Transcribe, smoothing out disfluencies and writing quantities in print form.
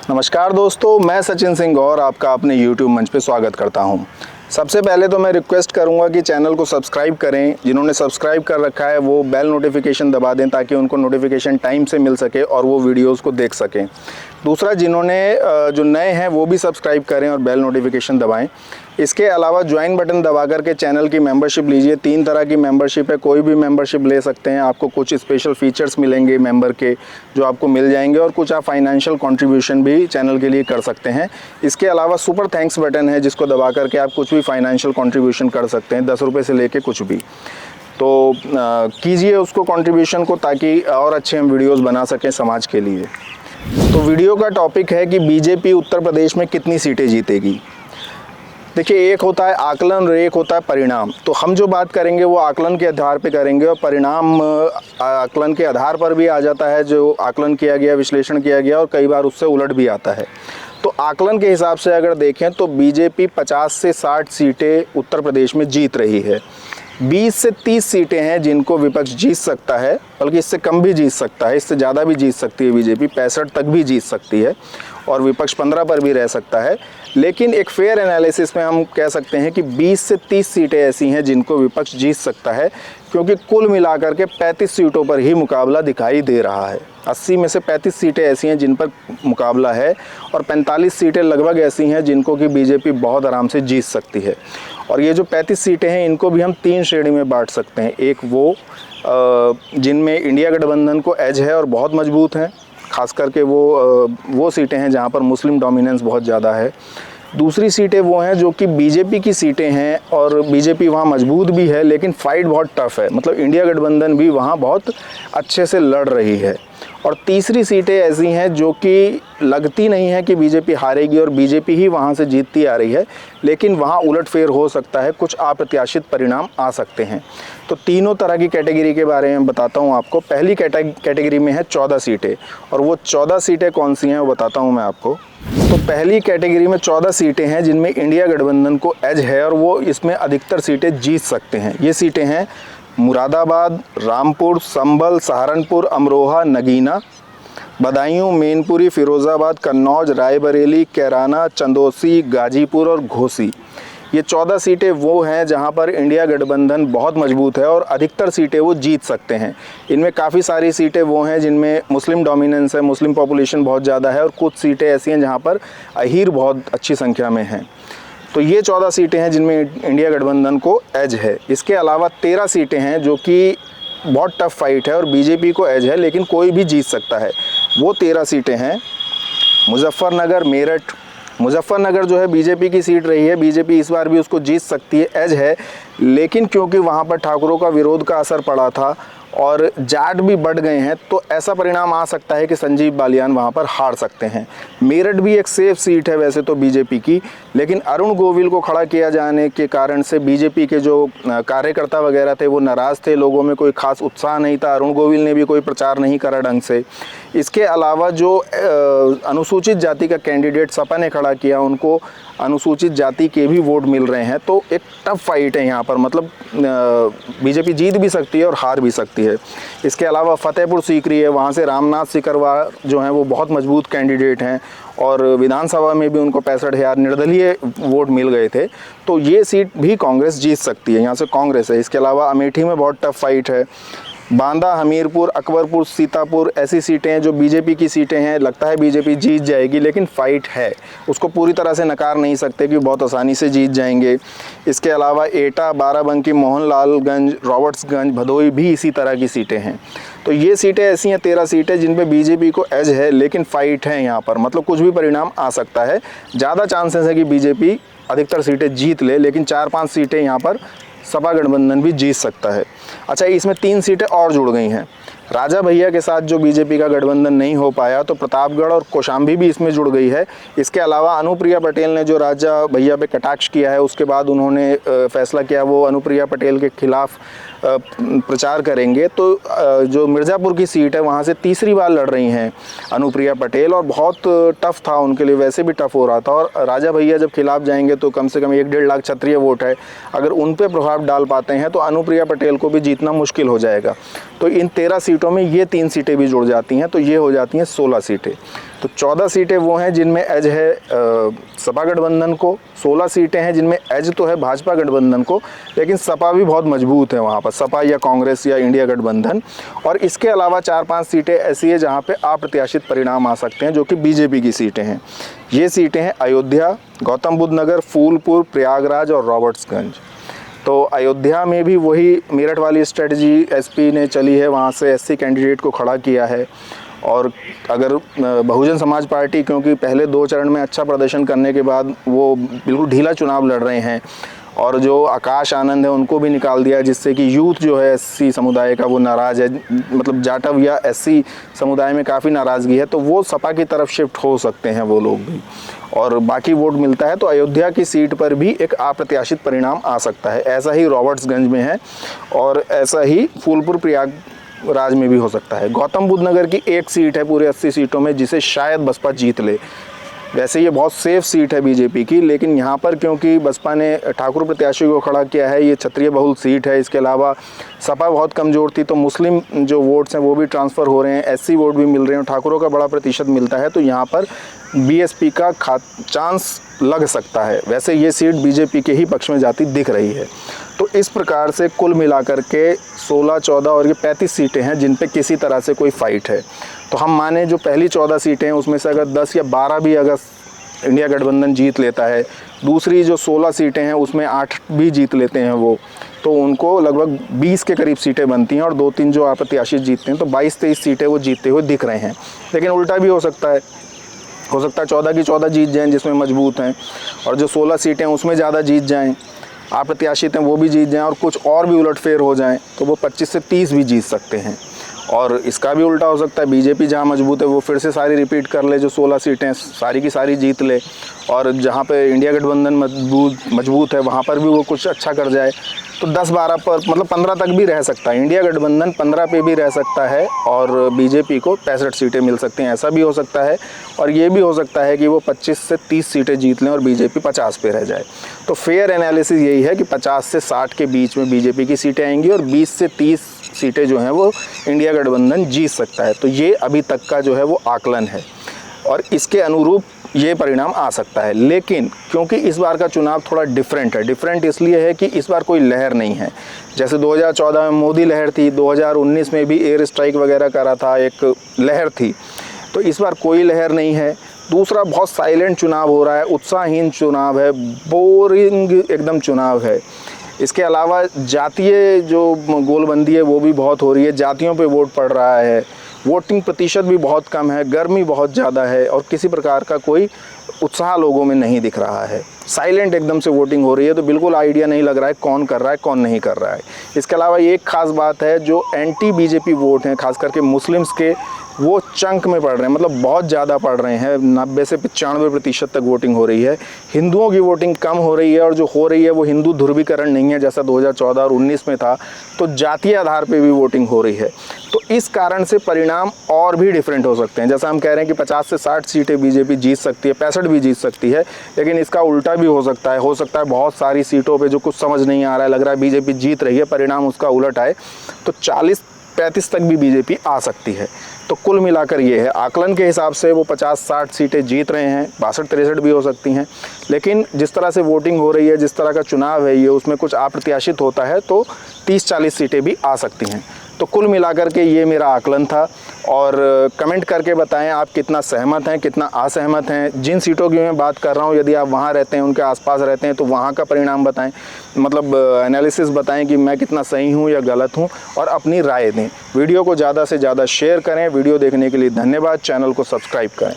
नमस्कार दोस्तों, मैं सचिन सिंह गौर आपका अपने YouTube मंच पे स्वागत करता हूं। सबसे पहले तो मैं रिक्वेस्ट करूंगा कि चैनल को सब्सक्राइब करें। जिन्होंने सब्सक्राइब कर रखा है वो बेल नोटिफिकेशन दबा दें ताकि उनको नोटिफिकेशन टाइम से मिल सके और वो वीडियोस को देख सकें। दूसरा, जिन्होंने जो नए हैं वो भी सब्सक्राइब करें और बेल नोटिफिकेशन दबाएं। इसके अलावा ज्वाइन बटन दबा करके चैनल की मेंबरशिप लीजिए। 3 तरह की मेंबरशिप है, कोई भी मेंबरशिप ले सकते हैं। आपको कुछ स्पेशल फीचर्स मिलेंगे मेंबर के जो आपको मिल जाएंगे और कुछ आप फाइनेंशियल कंट्रीब्यूशन भी चैनल के लिए कर सकते हैं। इसके अलावा सुपर थैंक्स बटन है जिसको दबा करके आप कुछ भी फाइनेंशियल कंट्रीब्यूशन कर सकते हैं, 10 रुपये से लेके कुछ भी। तो कीजिए उसको कंट्रीब्यूशन को ताकि और अच्छे हम वीडियोज़ बना सकें समाज के लिए। तो वीडियो का टॉपिक है कि बीजेपी उत्तर प्रदेश में कितनी सीटें जीतेगी। देखिए, एक होता है आकलन और एक होता है परिणाम। तो हम जो बात करेंगे वो आकलन के आधार पे करेंगे और परिणाम आकलन के आधार पर भी आ जाता है, जो आकलन किया गया, विश्लेषण किया गया और कई बार उससे उलट भी आता है। तो आकलन के हिसाब से अगर देखें तो बीजेपी 50 से 60 सीटें उत्तर प्रदेश में जीत रही है। 20 से 30 सीटें हैं जिनको विपक्ष जीत सकता है, बल्कि इससे कम भी जीत सकता है, इससे ज़्यादा भी जीत सकती है बीजेपी, 65 तक भी जीत सकती है और विपक्ष 15 पर भी रह सकता है। लेकिन एक फेयर एनालिसिस में हम कह सकते हैं कि 20 से 30 सीटें ऐसी हैं जिनको विपक्ष जीत सकता है, क्योंकि कुल मिलाकर के 35 सीटों पर ही मुकाबला दिखाई दे रहा है। 80 में से 35 सीटें ऐसी हैं जिन पर मुकाबला है और 45 सीटें लगभग ऐसी हैं जिनको कि बीजेपी बहुत आराम से जीत सकती है। और ये जो 35 सीटें हैं इनको भी हम 3 श्रेणी में बांट सकते हैं। एक वो जिनमें इंडिया गठबंधन को एज है और बहुत मजबूत हैं, खास करके वो सीटें हैं जहां पर मुस्लिम डोमिनेंस बहुत ज़्यादा है। दूसरी सीटें वो हैं जो कि बीजेपी की सीटें हैं और बीजेपी वहाँ मजबूत भी है लेकिन फ़ाइट बहुत टफ है, मतलब इंडिया गठबंधन भी वहाँ बहुत अच्छे से लड़ रही है। और तीसरी सीटें ऐसी हैं जो कि लगती नहीं है कि बीजेपी हारेगी और बीजेपी ही वहाँ से जीतती आ रही है, लेकिन वहाँ उलटफेर हो सकता है, कुछ अप्रत्याशित परिणाम आ सकते हैं। तो तीनों तरह की कैटेगरी के बारे में बताता हूँ आपको। पहली कैटेगरी में है 14 सीटें और वो 14 सीटें कौन सी हैं वो बताता हूँ मैं आपको। तो पहली कैटेगरी में 14 सीटें हैं जिनमें इंडिया गठबंधन को एज है और वो इसमें अधिकतर सीटें जीत सकते हैं। ये सीटें हैं मुरादाबाद, रामपुर, संभल, सहारनपुर, अमरोहा, नगीना, बदायूं, मैनपुरी, फिरोज़ाबाद, कन्नौज, रायबरेली, कैराना, चंदौसी, गाजीपुर और घोसी। ये 14 सीटें वो हैं जहां पर इंडिया गठबंधन बहुत मजबूत है और अधिकतर सीटें वो जीत सकते हैं। इनमें काफ़ी सारी सीटें वो हैं जिनमें मुस्लिम डोमिनेंस है, मुस्लिम पॉपुलेशन बहुत ज़्यादा है और कुछ सीटें ऐसी हैं जहां पर अहीर बहुत अच्छी संख्या में हैं। तो ये 14 सीटें हैं जिनमें इंडिया गठबंधन को एज है। इसके अलावा 13 सीटें हैं जो कि बहुत टफ फाइट है और बीजेपी को एज है लेकिन कोई भी जीत सकता है। वो 13 सीटें हैं मुजफ्फरनगर, मेरठ। मुजफ्फरनगर जो है बीजेपी की सीट रही है, बीजेपी इस बार भी उसको जीत सकती है, एज है, लेकिन क्योंकि वहाँ पर ठाकुरों का विरोध का असर पड़ा था और जाट भी बढ़ गए हैं तो ऐसा परिणाम आ सकता है कि संजीव बालियान वहाँ पर हार सकते हैं। मेरठ भी एक सेफ सीट है वैसे तो बीजेपी की, लेकिन अरुण गोविल को खड़ा किया जाने के कारण से बीजेपी के जो कार्यकर्ता वगैरह थे वो नाराज़ थे, लोगों में कोई खास उत्साह नहीं था, अरुण गोविल ने भी कोई प्रचार नहीं करा ढंग से। इसके अलावा जो अनुसूचित जाति का कैंडिडेट सपा ने खड़ा किया उनको अनुसूचित जाति के भी वोट मिल रहे हैं, तो एक टफ फाइट है यहाँ पर, मतलब बीजेपी जीत भी सकती है और हार भी सकती है। इसके अलावा फतेहपुर सीकरी है, वहाँ से रामनाथ सिकरवार जो हैं वो बहुत मजबूत कैंडिडेट हैं और विधानसभा में भी उनको 65,000 निर्दलीय वोट मिल गए थे, तो ये सीट भी कांग्रेस जीत सकती है, यहाँ से कांग्रेस है। इसके अलावा अमेठी में बहुत टफ फाइट है। बांदा, हमीरपुर, अकबरपुर, सीतापुर ऐसी सीटें हैं जो बीजेपी की सीटें हैं, लगता है बीजेपी जीत जाएगी लेकिन फ़ाइट है, उसको पूरी तरह से नकार नहीं सकते कि बहुत आसानी से जीत जाएंगे। इसके अलावा एटा, बाराबंकी, मोहनलालगंज, रॉबर्ट्सगंज, भदोई भी इसी तरह की सीटें हैं। तो ये सीटें ऐसी हैं 13 सीटें जिन पे बीजेपी को एज है लेकिन फ़ाइट है यहाँ पर, मतलब कुछ भी परिणाम आ सकता है। ज़्यादा चांसेस है कि बीजेपी अधिकतर सीटें जीत ले, लेकिन 4-5 सीटें यहाँ पर सपा गठबंधन भी जीत सकता है। अच्छा, इसमें 3 सीटें और जुड़ गई हैं। राजा भैया के साथ जो बीजेपी का गठबंधन नहीं हो पाया तो प्रतापगढ़ और कौशाम्बी भी इसमें जुड़ गई है। इसके अलावा अनुप्रिया पटेल ने जो राजा भैया पे कटाक्ष किया है उसके बाद उन्होंने फैसला किया वो अनुप्रिया पटेल के खिलाफ प्रचार करेंगे, तो जो मिर्ज़ापुर की सीट है वहाँ से तीसरी बार लड़ रही हैं अनुप्रिया पटेल और बहुत टफ था उनके लिए, वैसे भी टफ हो रहा था। और राजा भैया जब खिलाफ जाएंगे तो कम से कम 1-1.5 लाख क्षत्रिय वोट है, अगर उन पर प्रभाव डाल पाते हैं तो अनुप्रिया पटेल को भी जीतना मुश्किल हो जाएगा। तो इन 13 सीटों में ये 3 सीटें भी जुड़ जाती हैं, तो ये हो जाती हैं 16 सीटें। तो 14 सीटें वो हैं जिनमें एज है सपा गठबंधन को, 16 सीटें हैं जिनमें एज तो है भाजपा गठबंधन को, लेकिन सपा भी बहुत मजबूत है वहाँ पर, सपा या कांग्रेस या इंडिया गठबंधन। और इसके अलावा 4-5 सीटें ऐसी है जहाँ पे अप्रत्याशित परिणाम आ सकते हैं, जो कि बीजेपी की सीटें हैं। ये सीटें हैं अयोध्या, गौतम बुद्ध नगर, फूलपुर, प्रयागराज और रॉबर्ट्सगंज। तो अयोध्या में भी वही मेरठ वाली स्ट्रेटजी एसपी ने चली है, वहाँ से एससी कैंडिडेट को खड़ा किया है। और अगर बहुजन समाज पार्टी, क्योंकि पहले 2 चरण में अच्छा प्रदर्शन करने के बाद वो बिल्कुल ढीला चुनाव लड़ रहे हैं, और जो आकाश आनंद है उनको भी निकाल दिया, जिससे कि यूथ जो है एससी समुदाय का वो नाराज़ है, मतलब जाटव या एससी समुदाय में काफ़ी नाराज़गी है, तो वो सपा की तरफ शिफ्ट हो सकते हैं वो लोग भी, और बाकी वोट मिलता है। तो अयोध्या की सीट पर भी एक अप्रत्याशित परिणाम आ सकता है। ऐसा ही रॉबर्ट्सगंज में है, और ऐसा ही फूलपुर प्रयागराज में भी हो सकता है। गौतम बुद्ध नगर की एक सीट है पूरे 80 सीटों में, जिसे शायद बसपा जीत ले। वैसे ये बहुत सेफ सीट है बीजेपी की, लेकिन यहाँ पर क्योंकि बसपा ने ठाकुर प्रत्याशी को खड़ा किया है, ये क्षत्रिय बहुल सीट है, इसके अलावा सपा बहुत कमज़ोर थी, तो मुस्लिम जो वोट्स हैं वो भी ट्रांसफ़र हो रहे हैं, एससी वोट भी मिल रहे हैं, ठाकुरों का बड़ा प्रतिशत मिलता है, तो यहाँ पर बीएसपी का चांस लग सकता है। वैसे ये सीट बीजेपी के ही पक्ष में जाती दिख रही है। तो इस प्रकार से कुल मिलाकर के 16, 14 और ये 35 सीटें हैं जिन पे किसी तरह से कोई फाइट है। तो हम माने जो पहली 14 सीटें हैं उसमें से अगर 10 या 12 भी अगर इंडिया गठबंधन जीत लेता है, दूसरी जो 16 सीटें हैं उसमें 8 भी जीत लेते हैं वो, तो उनको लगभग 20 के करीब सीटें बनती हैं, और 2-3 जो अप्रत्याशित जीतते हैं, तो 22-23 सीटें वो जीतते हुए दिख रहे हैं। लेकिन उल्टा भी हो सकता है 14 की 14 जीत जाएं जिसमें मजबूत हैं, और जो 16 सीटें उसमें ज़्यादा जीत जाएं, अप्रत्याशित हैं वो भी जीत जाएं, और कुछ और भी उलटफेर हो जाएं, तो वो 25 से 30 भी जीत सकते हैं। और इसका भी उल्टा हो सकता है, बीजेपी जहां मजबूत है वो फिर से सारी रिपीट कर ले, जो 16 सीटें सारी की सारी जीत ले, और जहां पे इंडिया गठबंधन मजबूत है वहां पर भी वो कुछ अच्छा कर जाए, तो 10-12 पर, मतलब 15 तक भी रह सकता है। इंडिया गठबंधन 15 पे भी रह सकता है, और बीजेपी को 65 सीटें मिल सकती हैं, ऐसा भी हो सकता है। और ये भी हो सकता है कि वो 25 से 30 सीटें जीत लें और बीजेपी 50 पे रह जाए। तो फेयर एनालिसिस यही है कि 50 से 60 के बीच में बीजेपी की सीटें आएंगी, और 20 से 30 सीटें जो हैं वो इंडिया गठबंधन जीत सकता है। तो ये अभी तक का जो है वो आकलन है, और इसके अनुरूप ये परिणाम आ सकता है। लेकिन क्योंकि इस बार का चुनाव थोड़ा डिफरेंट है, डिफरेंट इसलिए है कि इस बार कोई लहर नहीं है। जैसे 2014 में मोदी लहर थी, 2019 में भी एयर स्ट्राइक वगैरह करा था, एक लहर थी, तो इस बार कोई लहर नहीं है। दूसरा, बहुत साइलेंट चुनाव हो रहा है, उत्साहहीन चुनाव है, बोरिंग एकदम चुनाव है। इसके अलावा जातीय जो गोलबंदी है वो भी बहुत हो रही है, जातियों पे वोट पड़ रहा है, वोटिंग प्रतिशत भी बहुत कम है, गर्मी बहुत ज़्यादा है, और किसी प्रकार का कोई उत्साह लोगों में नहीं दिख रहा है। साइलेंट एकदम से वोटिंग हो रही है, तो बिल्कुल आइडिया नहीं लग रहा है कौन कर रहा है कौन नहीं कर रहा है। इसके अलावा एक खास बात है, जो एंटी बीजेपी वोट हैं खास करके मुस्लिम्स के, वो चंक में पड़ रहे हैं, मतलब बहुत ज़्यादा पड़ रहे हैं, 90 से 95% तक वोटिंग हो रही है। हिंदुओं की वोटिंग कम हो रही है, और जो हो रही है वो हिंदू ध्रुवीकरण नहीं है जैसा 2014 और 19 में था, तो जातीय आधार पे भी वोटिंग हो रही है। तो इस कारण से परिणाम और भी डिफरेंट हो सकते हैं। जैसा हम कह रहे हैं कि 50 से 60 सीटें बीजेपी जीत सकती है, 65 भी जीत सकती है, लेकिन इसका उल्टा भी हो सकता है बहुत सारी सीटों पे जो कुछ समझ नहीं आ रहा है, लग रहा है बीजेपी जीत रही है, परिणाम उसका उलट आए, तो 40-35 तक भी बीजेपी आ सकती है। तो कुल मिलाकर ये है, आकलन के हिसाब से वो 50-60 सीटें जीत रहे हैं, 62-63 भी हो सकती हैं। लेकिन जिस तरह से वोटिंग हो रही है, जिस तरह का चुनाव है ये, उसमें कुछ अप्रत्याशित होता है, तो 30-40 सीटें भी आ सकती हैं। तो कुल मिलाकर के ये मेरा आकलन था, और कमेंट करके बताएं आप कितना सहमत हैं, कितना असहमत हैं। जिन सीटों की मैं बात कर रहा हूँ, यदि आप वहाँ रहते हैं, उनके आसपास रहते हैं, तो वहाँ का परिणाम बताएं, मतलब एनालिसिस बताएं कि मैं कितना सही हूँ या गलत हूँ, और अपनी राय दें। वीडियो को ज़्यादा से ज़्यादा शेयर करें। वीडियो देखने के लिए धन्यवाद। चैनल को सब्सक्राइब करें।